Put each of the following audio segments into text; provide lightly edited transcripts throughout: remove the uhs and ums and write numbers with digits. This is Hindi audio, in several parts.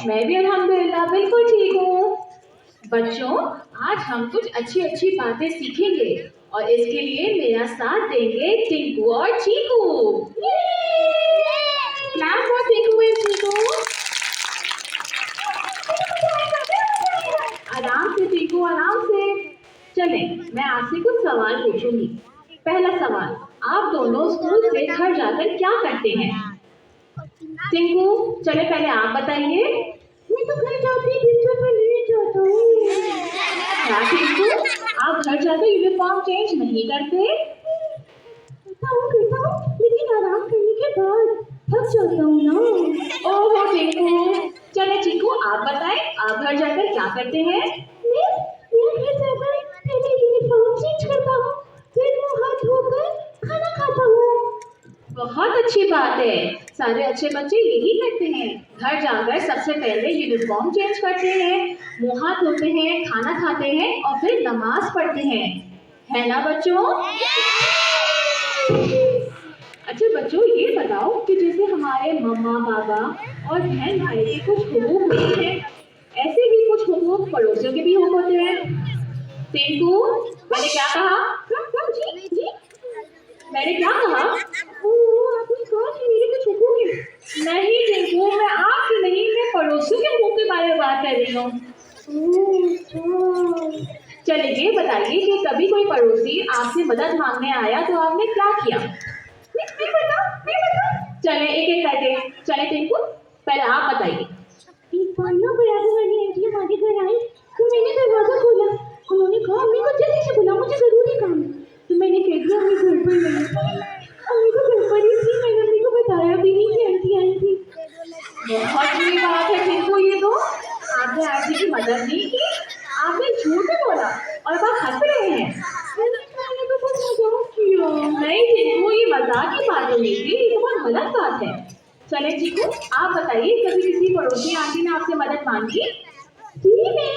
मैं भी अल्हम्दुलिल्लाह बिल्कुल ठीक हूँ। बच्चों, आज हम कुछ अच्छी अच्छी बातें सीखेंगे और इसके लिए मेरा साथ देंगे टिंकू और चीकू। क्लैप फॉर टिंकू एंड चीकू। आराम से टिंकू, आराम से। चले, मैं आपसे कुछ सवाल पूछूंगी। पहला सवाल, आप दोनों स्कूल से घर जाकर क्या करते हैं? टिंकू, चले पहले आप बताइए। मैं तो घर जाती क्या टिंकू, आप घर जाकर यूनिफॉर्म चेंज नहीं करते? करता हूँ, लेकिन आराम करने के बाद थक जाता हूँ ना। ओहो टिंकू, चले चीकू आप बताएं, आप घर जाकर क्या करते हैं? मैं घर जाकर पहले यूनिफॉर्म चेंज करता हूँ, फिर मुंह हाथ धोकर खाना खाता हूँ। बहुत अच्छी बात है, सारे अच्छे बच्चे यही करते हैं। घर जाकर सबसे पहले यूनिफॉर्म चेंज करते हैं, मुंह हाथ धोते हैं, खाना खाते हैं और फिर नमाज पढ़ते हैं, है ना बच्चों? अच्छा बच्चों, ये बताओ कि जैसे हमारे मम्मा पापा और बहन भाई के कुछ हुकूक होते हैं, ऐसे ही कुछ हुकूक पड़ोसियों के भी होते हैं। टिंकू, मैंने क्या कहा? जी? मैंने क्या कहा? आपने कहा कि मेरे कुछ हुकूक हैं। नहीं टिंकू, मैं आपके नहीं, मैं पड़ोसियों के हुकूक के बारे में बात कर रही हूँ। चलिए ये बताइए कि कभी कोई पड़ोसी आपसे मदद मांगने आया तो आपने क्या किया? नहीं बता। चले एक एक करके। चले टिंकू, पहले आप बताइए। एक बार ना बराबर वाली आंटी हमारे घर आई तो मैंने दरवाजा खोला। उन्होंने कहा अम्मी को जल्दी से बुला, मुझे जरूरी काम है। तो मैंने कह दिया अम्मी घर पर नहीं है। अम्मी को घर पर ही थी, मैंने अम्मी को बताया भी नहीं कि आंटी आई थी। बहुत बुरी बात है टिंकू, ये तो आपने आंटी की मदद नहीं की, आपने झूठ बोला और आप हंस रहे हैं। मैंने तो कुछ मजाक किया। नहीं टिंकू, ये मजाक की बात नहीं थी, ये तो बहुत गलत बात है। चले चीकू, आप बताइए कभी किसी पड़ोसी आंटी ने आपसे मदद मांगी? जी मैं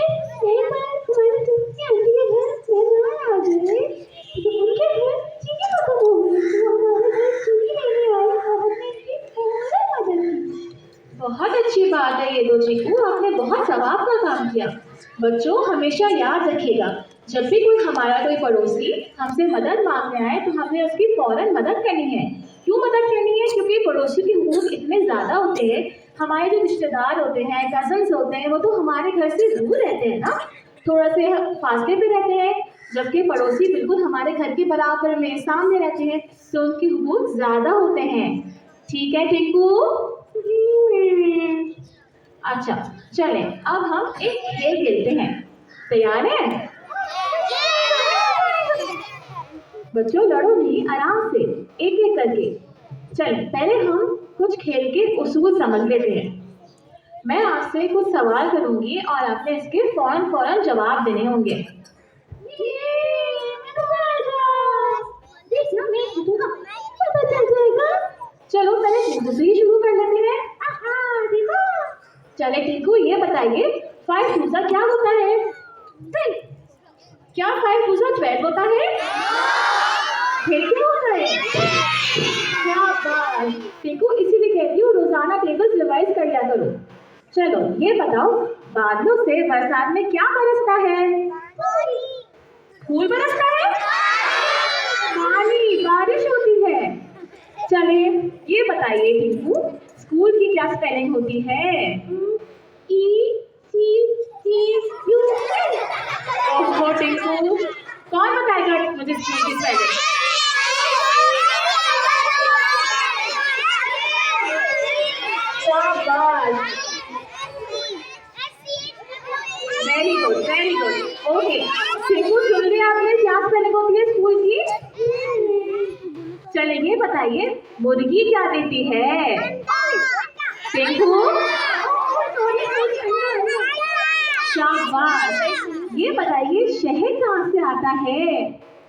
हमारे दोस्त की आंटी के घर मेहमान आ गए तो उनके घर चीनी खत्म हो गई तो हमारे घर चीनी लेने आए, हमने इनकी फौरन मदद की। बहुत अच्छी बात है ये तो चीकू, आपने बहुत सवाब का काम किया। बच्चों हमेशा याद रखिएगा, जब भी कोई पड़ोसी हमसे मदद मांगने आए तो हमें उसकी फौरन मदद करनी है। क्यों मदद करनी है? क्योंकि पड़ोसी के हुकूक इतने ज़्यादा होते हैं। हमारे जो रिश्तेदार होते हैं, कजन्स होते हैं, वो तो हमारे घर से दूर रहते हैं ना, थोड़ा से फासले पे रहते हैं, जबकि पड़ोसी बिल्कुल हमारे घर के बराबर में सामने रहते हैं, तो उनके हुकूक ज़्यादा होते हैं। ठीक है टिंकू? अच्छा चलें, अब हम एक खेल खेलते हैं, तैयार हैं? बच्चों लड़ो नहीं, आराम से एक एक करके। चलें, पहले हम कुछ खेल के उसूल समझ लेते हैं। मैं आपसे कुछ सवाल करूंगी और आपने इसके फौरन फौरन जवाब देने होंगे। चलो पहले टिंकू से ही शुरू कर लेते हैं। चले टिंकू, ये बताइए 5 टू क्या होता है? क्या 5 टू 12 होता है? फिर क्या होता है? क्या बात टिंकू, इसीलिए कहती हूँ रोजाना टेबल्स रिवाइज कर लिया करो। चलो ये बताओ, बादलों से बरसात में क्या बरसता है? फूल बरसता है? पानी, बारिश होती है। चले ये बताइए टिंकू, स्कूल की क्या स्पेलिंग होती है? ECCU। ओहो टिंकू, कौन बताएगा मुझे स्कूल की स्पेलिंग? शाबाश, very good very good. Okay Tinku, सुन लिया आपने क्या स्पेलिंग होती है स्कूल की? चले ये बताइए, मुर्गी क्या देती है? टिंकू शाबाश। ये बताइए शहद कहाँ से आता है?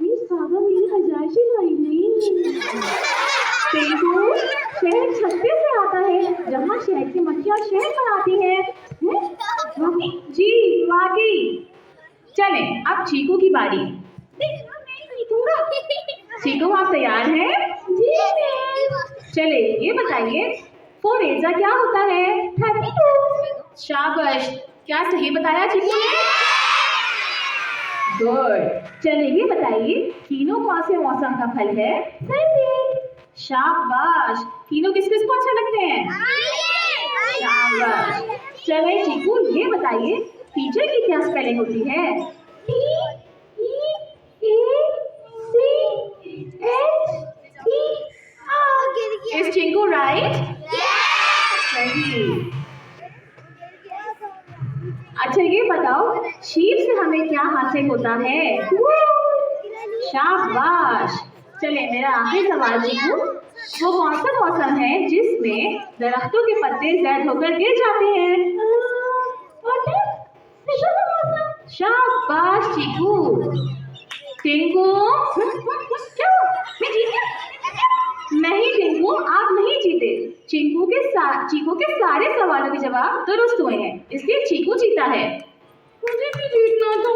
मेरी बाजार से लाई नहीं। टिंकू, शहद छत्ते से आता है, जहाँ शहद की मक्खियाँ शहद बनाती हैं। वाकई? जी वाकई। चले अब चीकू की बारी। चीकू आप तैयार हैं? जी। चले ये बताइए, 4 8 जा क्या होता है? 32। शाबाश, क्या सही बताया चीकू ने? गुड। चलिए ये बताइए कीनो कौन से मौसम का फल है? सर्दी। शाबाश, कीनो किस किस को अच्छा लगते हैं? शाबाश। चलिए चीकू ये बताइए टीचर की क्या स्पेलिंग होती है? Is Chinku right? सही। अच्छा ये बताओ शीप से हमें क्या हासिल होता है? शाबाश। चलिए मेरा आखिरी सवाल चीकू, वो कौन सा मौसम है जिसमें दरख्तों के पत्ते जर्द होकर गिर जाते हैं? शाबाश चीकू। टिंकू क्यों? मैं जीत गया? नहीं टिंकू, आप नहीं जीते। चीकू के सारे सवालों के जवाब दुरुस्त हुए हैं, इसलिए चीकू जीता है। मुझे भी जीतना था।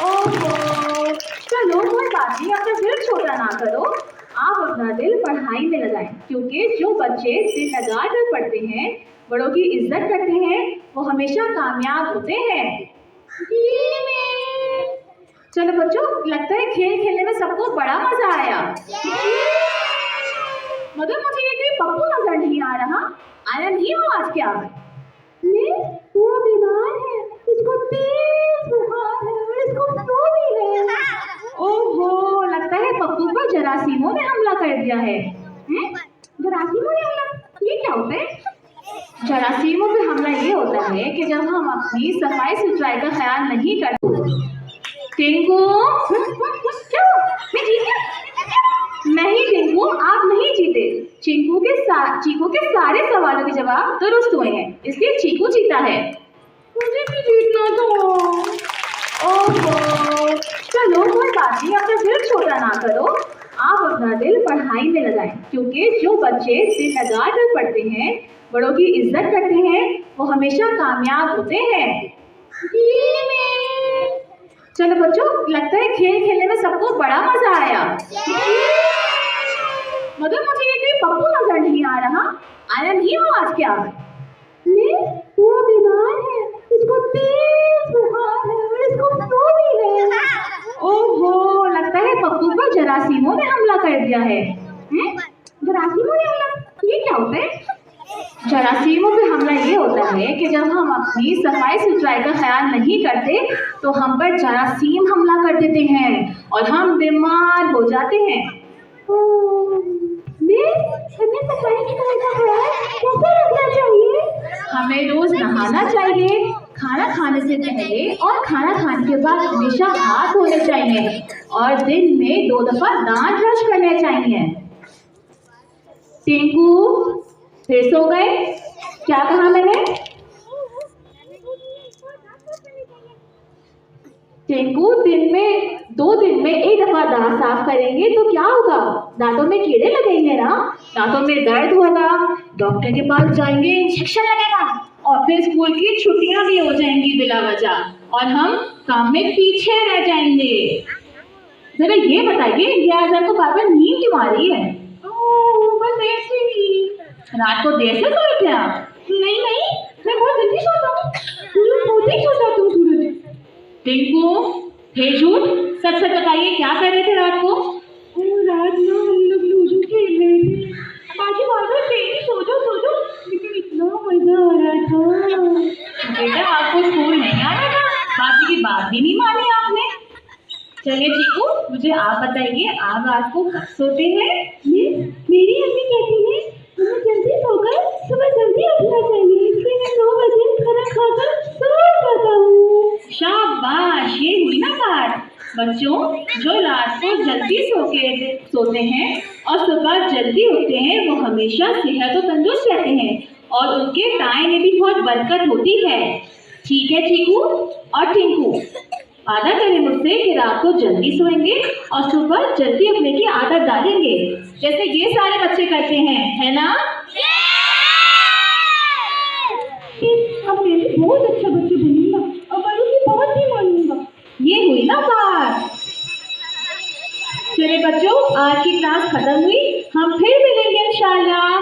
ओहो, चलो कोई बात नहीं, अपना दिल छोटा ना करो। आप अपना दिल पढ़ाई में लगाएं, क्योंकि जो बच्चे दिल लगाकर पढ़ते हैं, बड़ों की इज्जत करते हैं, वो हमेशा कामयाब होते हैं। चलो बच्चों, लगता है खेल खेलने में सबको बड़ा मजा आया। मगर मुझे ये कोई पप्पू नजर नहीं आ रहा। आया नहीं वो आज क्या? वो बीमार है, इसको तेज बुखार है और इसको फ्लू भी है। ओहो, लगता है पप्पू पर जरासीमों ने हमला कर दिया है। जरासीमों ने हमला? ये क्या होता है? जरासीमों पे हमला ये होता है कि जब हम अपनी सफाई सुथराई का ख्याल नहीं करते। टिंकू क्यों? मैं जीत गया? नहीं टिंकू, आप नहीं जीते। चीकू के सारे सवालों के जवाब दुरुस्त हुए हैं, इसलिए चीकू जीता है। मुझे भी जीतना था। ओहो, चलो कोई बात नहीं, अपना दिल छोटा ना करो। आप अपना दिल पढ़ाई में लगाएं, क्योंकि जो बच्चे दिल लगाकर पढ़ते हैं, बड़ों की इज्जत करते हैं, वो हमेशा कामयाब होते हैं। चलो बच्चों, लगता है खेल खेलने में सबको बड़ा मजा आया। मगर मुझे ये कोई पप्पू नजर नहीं आ रहा। आया नहीं वो आज क्या? वो बीमार है, इसको तेज बुखार है और इसको फ्लू भी है। ओहो, लगता है पप्पू पर जरासीमों ने हमला कर दिया है। जरासीमों ने हमला? ये क्या होता है? जरासीमों पे हमला ये होता है कि जब हम अपनी सफाई सुथराई का ख्याल नहीं करते तो हम पर जरासीम हमला कर देते हैं और हम बीमार हो जाते हैं। हमें रोज नहाना चाहिए, खाना खाने से पहले और खाना खाने के बाद हमेशा हाथ धोने चाहिए और दिन में 2 दफा दांत ब्रश करने चाहिए। टिंकू फिर सो गए? क्या कहा मैंने? टिंकू 2 दिन में 1 दफा दांत साफ करेंगे तो क्या होगा? दांतों में कीड़े लगेंगे ना, दांतों में दर्द होगा, डॉक्टर के पास जाएंगे, इंजेक्शन लगेगा और फिर स्कूल की छुट्टियां भी हो जाएंगी बिला वजह और हम काम में पीछे रह जाएंगे। जरा ये बताइए ये आज आपको बार बार नींद क्यों आ रही है? बस ऐसे ही। रात को देर से सोए थे आप? नहीं, मैं बहुत जल्दी सोता हूँ। सूरज। टिंकू फिर झूठ, सच बताइए क्या कर रहे थे रात को? रात में हम लोग लूडो खेल रहे थे। बाकी बात सो जाओ, लेकिन इतना मजा आ रहा था। बेटा आपको स्कूल नहीं आना था, बाकी की बात भी नहीं मानी आपने। चलिए चीकू, मुझे आप बताइए आप रात को कब सोते हैं? मेरी अम्मी कहती है हमें जल्दी सोकर सुबह जल्दी उठना चाहिए, इसलिए मैं 9 बजे खाना खाकर सो जाता हूँ। शाबाश, ये हुई ना बात। बच्चों, जो रात को जल्दी सोते हैं और सुबह जल्दी उठते हैं वो हमेशा सेहत और तंदुरुस्त रहते हैं और उनके टाइम में भी बहुत बरकत होती है। ठीक है चीकू और टिंकू, वादा करें मुझसे कि रात को जल्दी सोएंगे और सुबह जल्दी उठने की आदत डालेंगे, जैसे ये सारे बच्चे करते हैं, है ना? बहुत अच्छा बच्चे बनेगा और बड़ों की बहुत ही मानूंगा। ये हुई ना बात। चलिए बच्चों, आज की क्लास खत्म हुई, हम फिर मिलेंगे इंशाल्लाह।